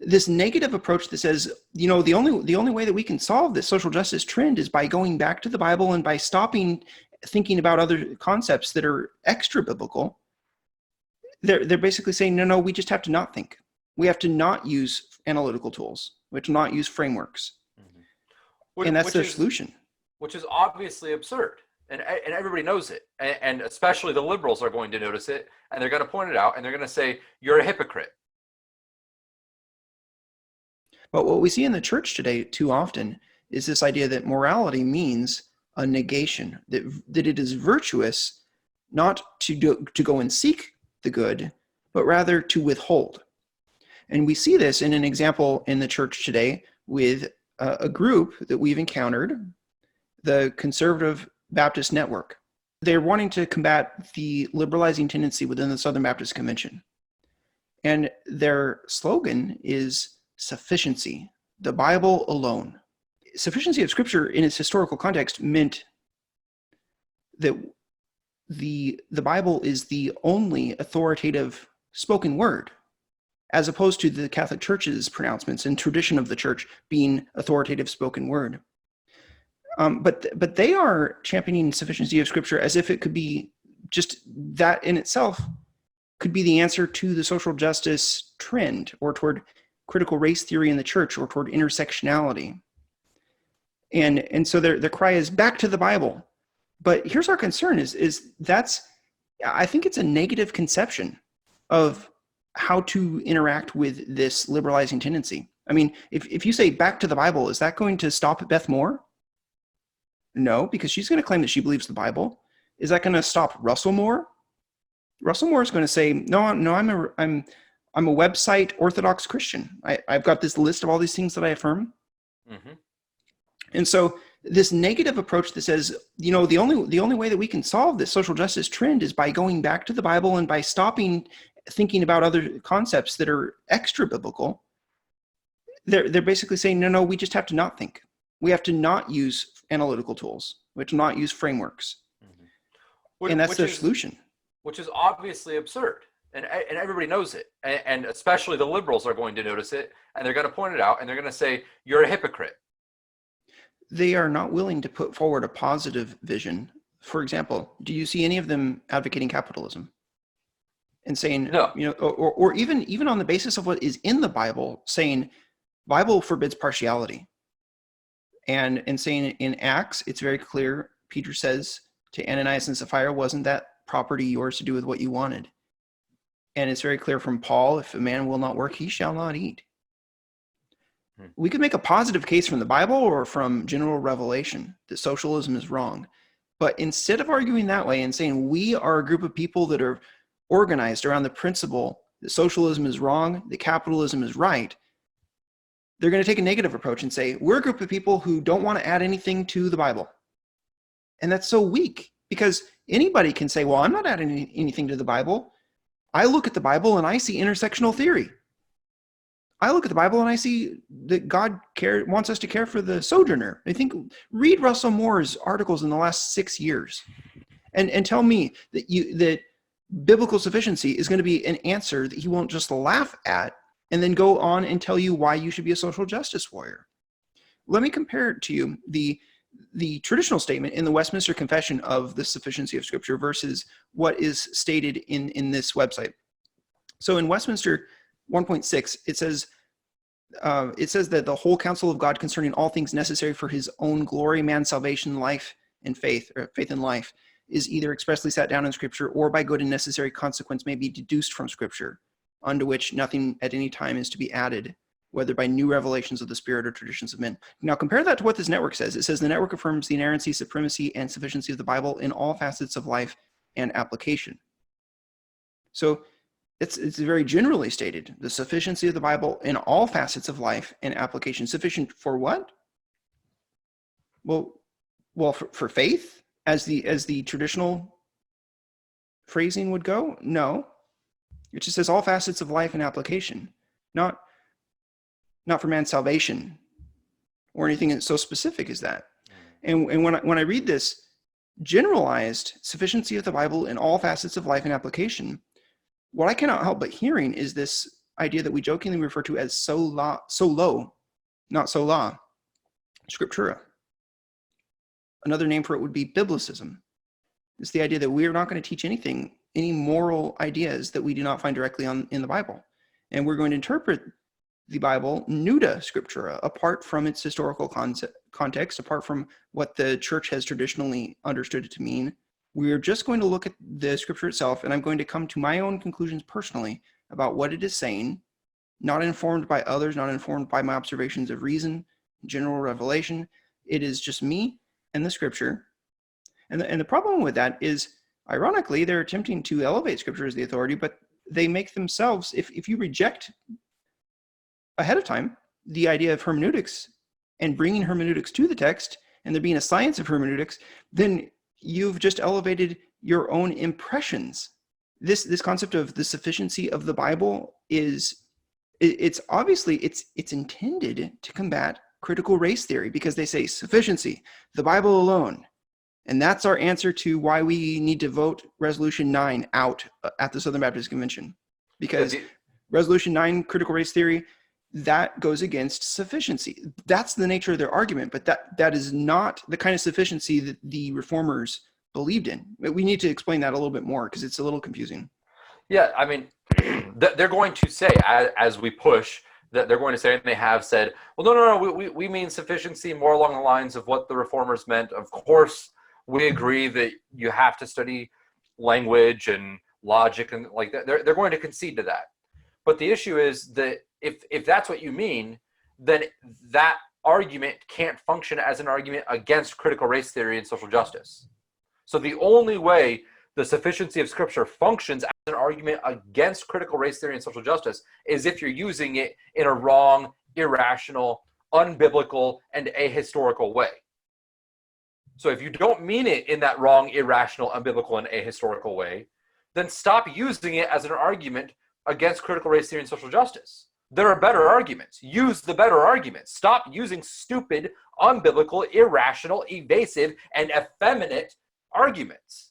this negative approach that says, the only way that we can solve this social justice trend is by going back to the Bible and by stopping thinking about other concepts that are extra biblical. They're basically saying, no, we just have to not think. We have to not use analytical tools. We have to not use frameworks. And that's their solution. Which is obviously absurd. And everybody knows it. And especially the liberals are going to notice it. And they're going to point it out. And they're going to say, you're a hypocrite. But what we see in the church today too often is this idea that morality means a negation, that it is virtuous not to go and seek the good, but rather to withhold. And we see this in an example in the church today with a group that we've encountered, the Conservative Baptist Network. They're wanting to combat the liberalizing tendency within the Southern Baptist Convention. And their slogan is sufficiency, the Bible alone. Sufficiency of Scripture in its historical context meant that the Bible is the only authoritative spoken word, as opposed to the Catholic Church's pronouncements and tradition of the church being authoritative spoken word. But they are championing sufficiency of Scripture as if it could be just that in itself could be the answer to the social justice trend, or toward critical race theory in the church, or toward intersectionality. And so their cry is back to the Bible. But here's our concern is that's, I think it's a negative conception of how to interact with this liberalizing tendency. I mean, if you say back to the Bible, is that going to stop Beth Moore? No, because she's going to claim that she believes the Bible. Is that going to stop Russell Moore? Russell Moore is going to say, no, I'm a website Orthodox Christian. I've got this list of all these things that I affirm. Mm-hmm. And so this negative approach that says, the only way that we can solve this social justice trend is by going back to the Bible and by stopping thinking about other concepts that are extra biblical. They're basically saying, no, we just have to not think. We have to not use analytical tools. We have to not use frameworks. Mm-hmm. And that's their solution. Which is obviously absurd. And everybody knows it. And especially the liberals are going to notice it. And they're going to point it out. And they're going to say, you're a hypocrite. They are not willing to put forward a positive vision. For example, do you see any of them advocating capitalism? And saying, no. Or even on the basis of what is in the Bible, saying Bible forbids partiality. And saying in Acts, it's very clear, Peter says to Ananias and Sapphira, wasn't that property yours to do with what you wanted? And it's very clear from Paul, if a man will not work, he shall not eat. We could make a positive case from the Bible or from general revelation that socialism is wrong. But instead of arguing that way and saying we are a group of people that are organized around the principle that socialism is wrong, that capitalism is right, they're going to take a negative approach and say, we're a group of people who don't want to add anything to the Bible. And that's so weak, because anybody can say, well, I'm not adding anything to the Bible. I look at the Bible and I see intersectional theory. I look at the Bible and I see that God wants us to care for the sojourner. I think, read Russell Moore's articles in the last 6 years and tell me that biblical sufficiency is going to be an answer that he won't just laugh at and then go on and tell you why you should be a social justice warrior. Let me compare to you the traditional statement in the Westminster Confession of the sufficiency of Scripture versus what is stated in this website. So in Westminster 1.6, it says that the whole counsel of God concerning all things necessary for his own glory, man's salvation, life, and faith, or faith and life, is either expressly set down in Scripture or by good and necessary consequence may be deduced from Scripture, unto which nothing at any time is to be added, whether by new revelations of the Spirit or traditions of men. Now compare that to what this network says. It says the network affirms the inerrancy, supremacy, and sufficiency of the Bible in all facets of life and application. So it's very generally stated, the sufficiency of the Bible in all facets of life and application. Sufficient for what? Well, for faith, as the traditional phrasing would go? No. It just says all facets of life and application, not for man's salvation or anything so specific as that. And when I read this generalized sufficiency of the Bible in all facets of life and application, what I cannot help but hearing is this idea that we jokingly refer to as sola, not sola, scriptura. Another name for it would be biblicism. It's the idea that we are not going to teach anything, any moral ideas that we do not find directly in the Bible. And we're going to interpret the Bible nuda scriptura, apart from its historical context, apart from what the church has traditionally understood it to mean. We're just going to look at the scripture itself, and I'm going to come to my own conclusions personally about what it is saying, not informed by others, not informed by my observations of reason, general revelation. It is just me and the scripture. And the problem with that is, ironically, they're attempting to elevate scripture as the authority, but they make themselves, if you reject ahead of time the idea of hermeneutics and bringing hermeneutics to the text, and there being a science of hermeneutics, then you've just elevated your own impressions. This concept of the sufficiency of the Bible it's obviously intended to combat critical race theory, because they say sufficiency, the Bible alone. And that's our answer to why we need to vote Resolution 9 out at the Southern Baptist Convention. Because Resolution 9, critical race theory, that goes against sufficiency. That's the nature of their argument, but that is not the kind of sufficiency that the reformers believed in. We need to explain that a little bit more, because it's a little confusing. Yeah, I mean, they're going to say, as we push, that they're going to say, and they have said, well, no, we mean sufficiency more along the lines of what the reformers meant. Of course, we agree that you have to study language and logic and like that. They're going to concede to that. But the issue is that if that's what you mean, then that argument can't function as an argument against critical race theory and social justice. So the only way the sufficiency of Scripture functions as an argument against critical race theory and social justice is if you're using it in a wrong, irrational, unbiblical, and ahistorical way. So if you don't mean it in that wrong, irrational, unbiblical, and ahistorical way, then stop using it as an argument against critical race theory and social justice. There are better arguments. Use the better arguments. Stop using stupid, unbiblical, irrational, evasive, and effeminate arguments.